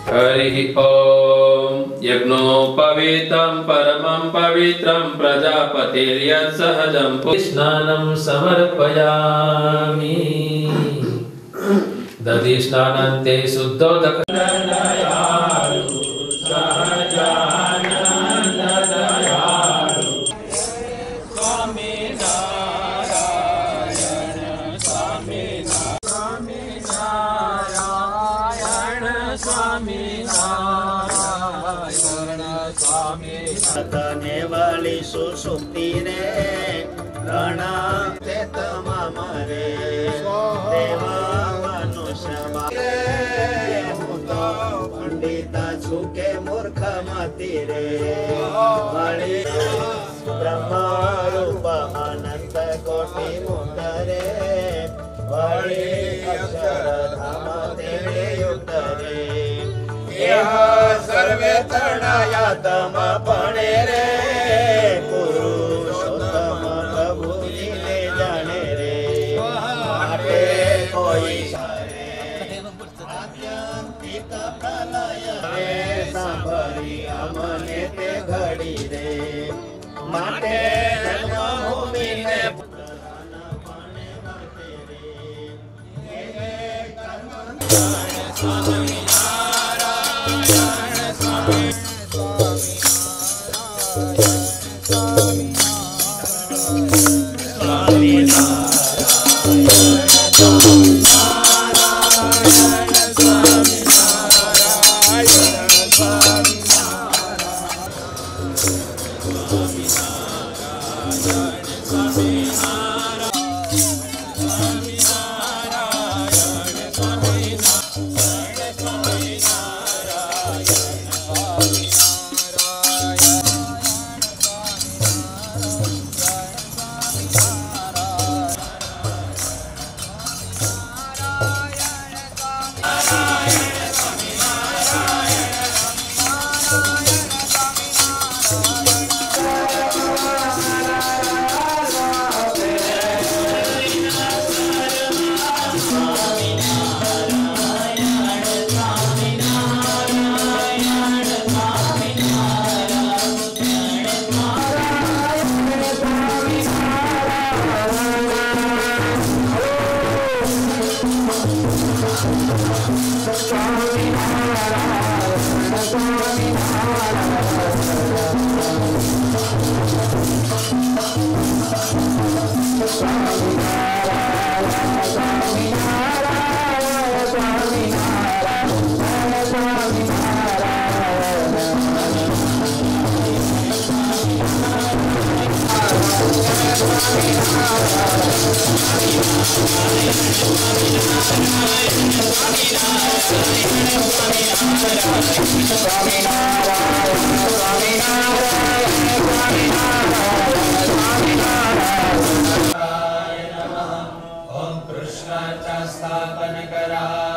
हरि ओम। यज्ञोपवीतं परमं पवित्रं प्रजापतिर्यत्सहजं स्नानं समर्पयामि। दधिस्नानान्ते शुद्धोदक नेवाली सुसुप्ति रे रणा ते तमाम रे देवा मनुष्य पंडिता झुके मूर्ख मति रे बड़ी ब्रह्म रूप अनंत कोटि मुक्तरे बड़ी अक्षर धाम तेरे युक्तरे यह सर्वे तृणायातम पणे रे पुरुषोत्तम प्रभु जी ने जाने रे आटे कोई आत्यंतिक प्रलय रे सांभरी अमने ते घड़ी रे माटे जन्मभूमि ने ओम कृष्णाचा स्थापन करा।